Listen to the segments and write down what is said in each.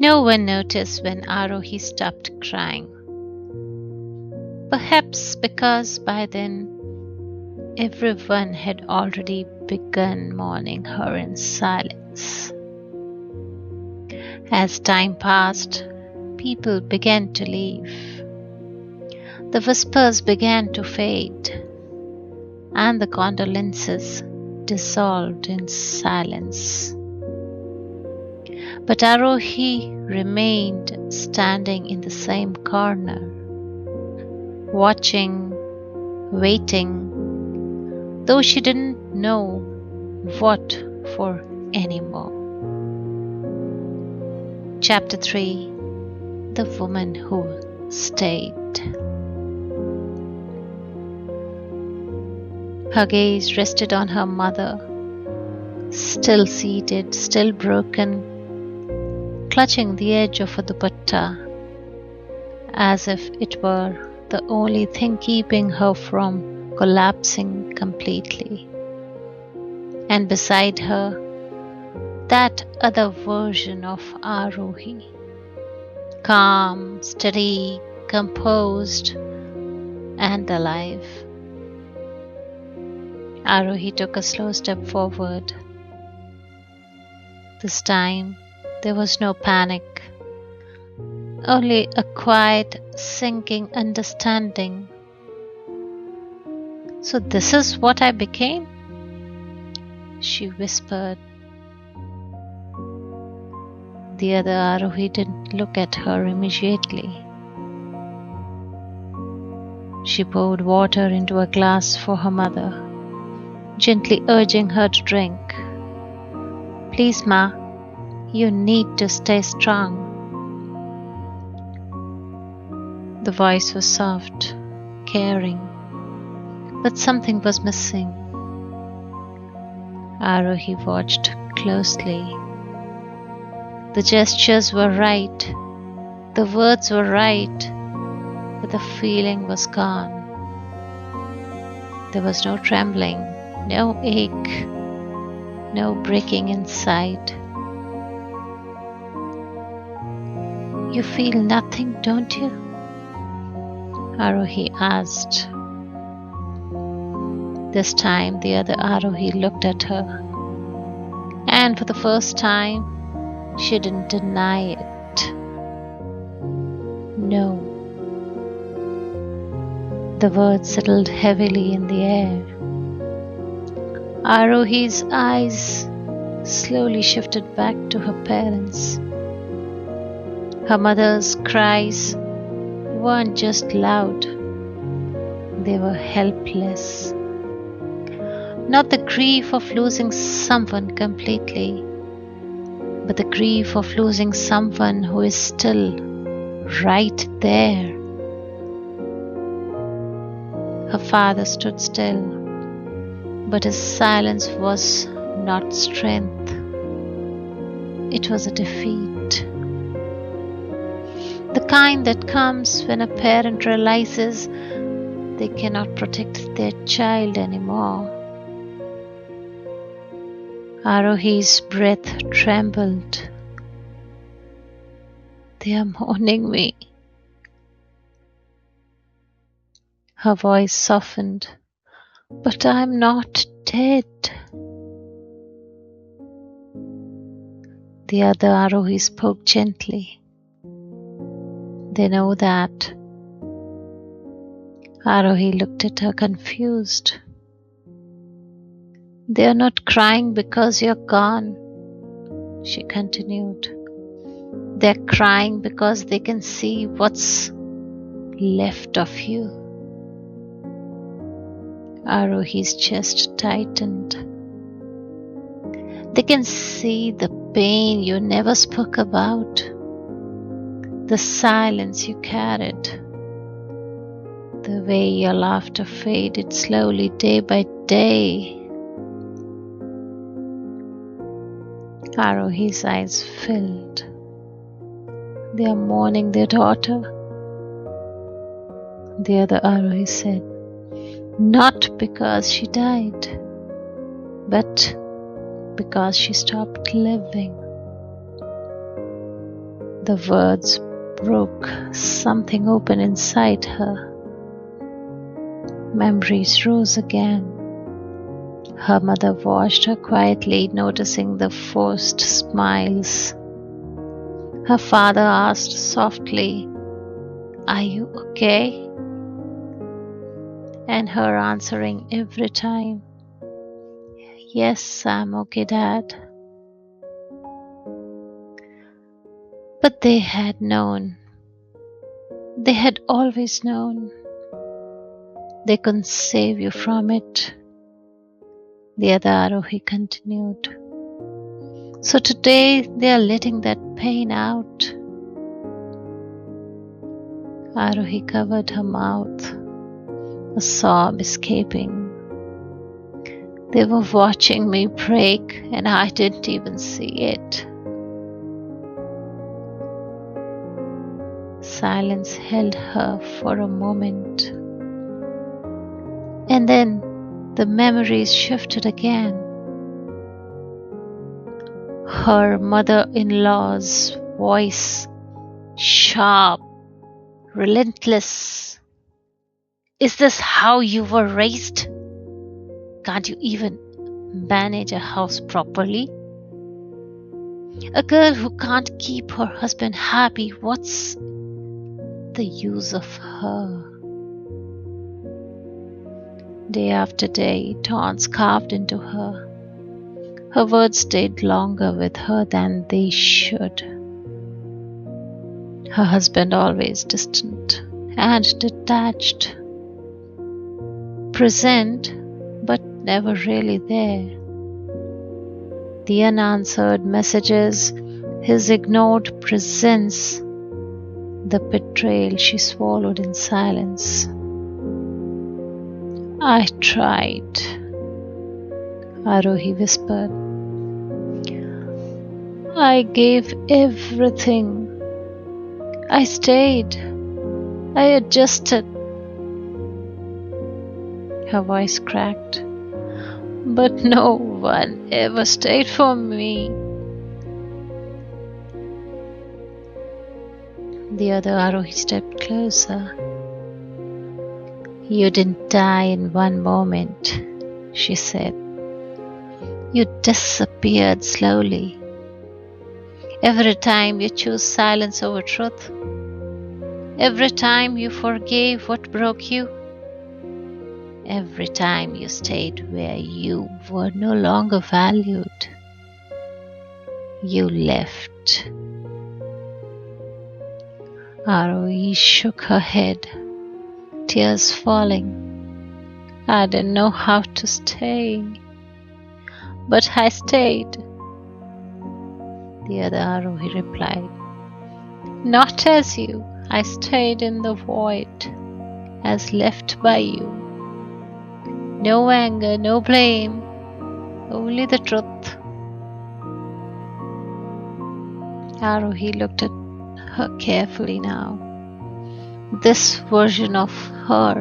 No one noticed when Aarohi stopped crying. Perhaps because by then everyone had already begun mourning her in silence. As time passed, people began to leave. The whispers began to fade, and the condolences dissolved in silence. But Aarohi remained standing in the same corner, watching, waiting, though she didn't know what for anymore. Chapter 3: The Woman Who Stayed. Her gaze rested on her mother, still seated, still broken, clutching the edge of a dupatta, as if it were the only thing keeping her from collapsing completely. And beside her, that other version of Aarohi, calm, steady, composed, and alive. Aarohi took a slow step forward. This time, there was no panic, only a quiet, sinking understanding. So this is what I became? She whispered. The other Aarohi didn't look at her immediately. She poured water into a glass for her mother, gently urging her to drink. Please, Ma, you need to stay strong. The voice was soft, caring, but something was missing. Aarohi watched closely. The gestures were right, the words were right, but the feeling was gone. There was no trembling, no ache, no breaking inside. You feel nothing, don't you? Aarohi asked. This time the other Aarohi looked at her, and for the first time she didn't deny it. No. The words settled heavily in the air. Aarohi's eyes slowly shifted back to her parents. Her mother's cries weren't just loud, they were helpless. Not the grief of losing someone completely, but the grief of losing someone who is still right there. Her father stood still, but his silence was not strength. It was a defeat. The kind that comes when a parent realizes they cannot protect their child anymore. Aarohi's breath trembled. They are mourning me. Her voice softened. But I'm not dead. The other Aarohi spoke gently. They know that. Aarohi looked at her confused. They are not crying because you're gone, she continued. They're crying because they can see what's left of you. Aarohi's chest tightened. They can see the pain you never spoke about, the silence you carried, the way your laughter faded slowly day by day. Aarohi's eyes filled. They are mourning their daughter. The other Aarohi said, not because she died, but because she stopped living. The words broke something open inside her. Memories rose again. Her mother watched her quietly, noticing the forced smiles. Her father asked softly, "Are you okay?" And her answering every time, "Yes, I'm okay, Dad." But they had known. They had always known. They couldn't save you from it. The other Aarohi continued. So today they are letting that pain out. Aarohi covered her mouth, a sob escaping. They were watching me break and I didn't even see it. Silence held her for a moment. And then the memories shifted again. Her mother-in-law's voice, sharp, relentless. "Is this how you were raised? Can't you even manage a house properly? A girl who can't keep her husband happy, what's the use of her?" Day after day, taunts carved into her. Her words stayed longer with her than they should. Her husband always distant and detached. Present, but never really there. The unanswered messages, his ignored presence, the betrayal she swallowed in silence. "I tried," Aarohi whispered. "I gave everything. I stayed. I adjusted." Her voice cracked. "But no one ever stayed for me." The other Aarohi stepped closer. "You didn't die in one moment," she said. "You disappeared slowly. Every time you chose silence over truth. Every time you forgave what broke you. Every time you stayed where you were no longer valued. You left." Aarohi shook her head, tears falling. "I didn't know how to stay. But I stayed." The other Aarohi replied, "Not as you. I stayed in the void, as left by you. No anger, no blame, only the truth." Aarohi looked at her carefully now. This version of her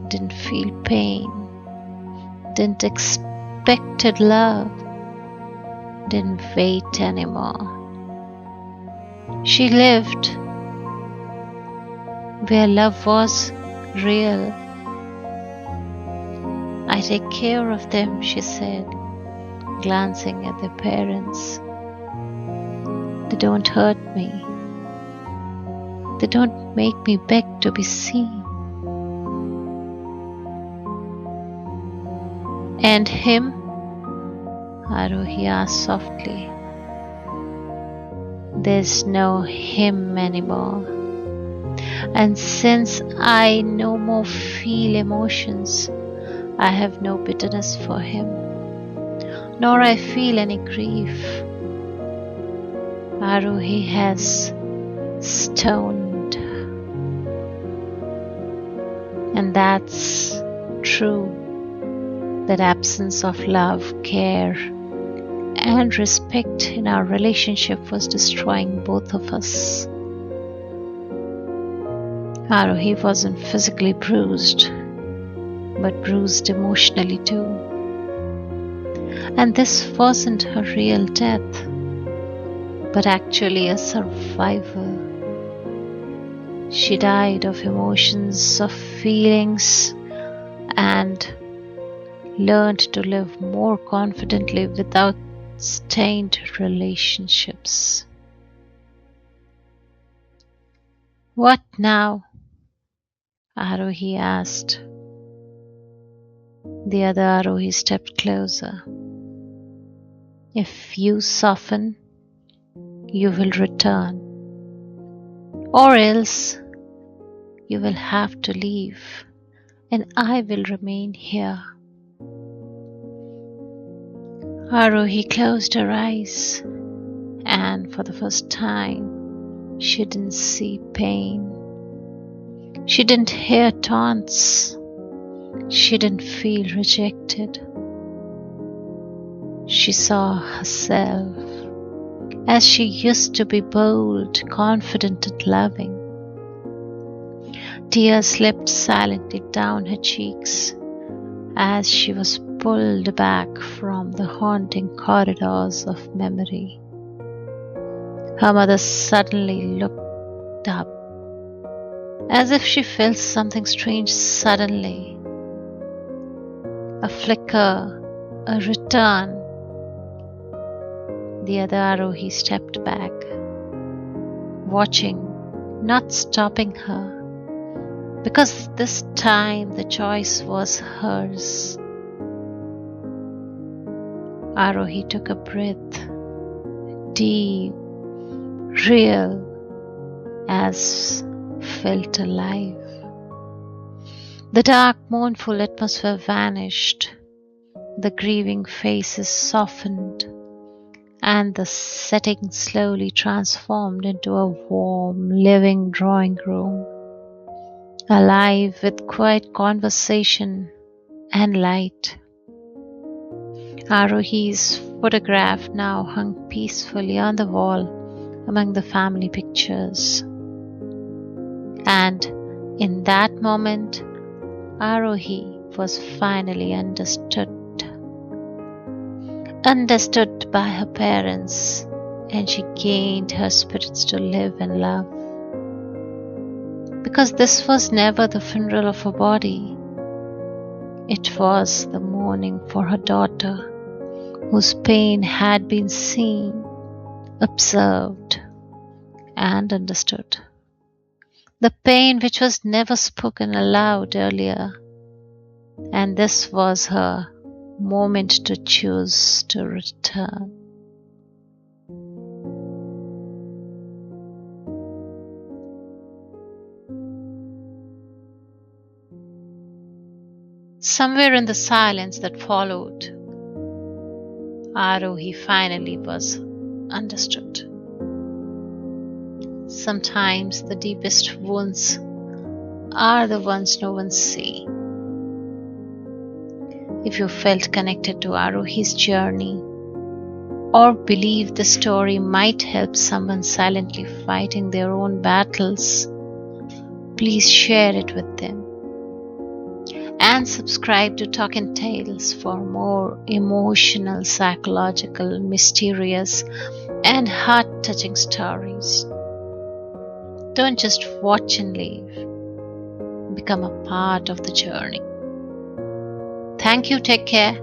didn't feel pain, didn't expect love, didn't wait anymore. She lived where love was real. "I take care of them," she said, glancing at their parents. "They don't hurt me. They don't make me beg to be seen." "And him?" Aarohi asked softly. "There's no him anymore. And since I no more feel emotions, I have no bitterness for him, nor I feel any grief. Aarohi has stoned. And that's true. That absence of love, care, and respect in our relationship was destroying both of us. Aarohi wasn't physically bruised, but bruised emotionally too. And this wasn't her real death. but actually a survivor. She died of emotions, of feelings, and learned to live more confidently without stained relationships. What now? Aarohi asked. The other Aarohi stepped closer. If you soften, you will return, or else you will have to leave, and I will remain here. Aarohi closed her eyes, and for the first time, she didn't see pain. She didn't hear taunts. She didn't feel rejected. She saw herself as she used to be, bold, confident, and loving. Tears slipped silently down her cheeks as she was pulled back from the haunting corridors of memory. Her mother suddenly looked up, as if she felt something strange suddenly. A flicker, a return. The other Aarohi stepped back, watching, not stopping her, because this time the choice was hers. Aarohi took a breath, deep, real, as felt alive. The dark, mournful atmosphere vanished. The grieving faces softened, and the setting slowly transformed into a warm, living drawing room, alive with quiet conversation and light. Aarohi's photograph now hung peacefully on the wall among the family pictures. And in that moment, Aarohi was finally understood by her parents, and she gained her spirits to live and love. Because this was never the funeral of her body, it was the mourning for her daughter, whose pain had been seen, observed, and understood. The pain which was never spoken aloud earlier, and this was her moment to choose to return. Somewhere in the silence that followed, Aarohi finally was understood. Sometimes the deepest wounds are the ones no one sees. If you felt connected to Aarohi's journey, or believe the story might help someone silently fighting their own battles, please share it with them. And subscribe to Talking Tales for more emotional, psychological, mysterious, and heart-touching stories. Don't just watch and leave. Become a part of the journey. Thank you. Take care.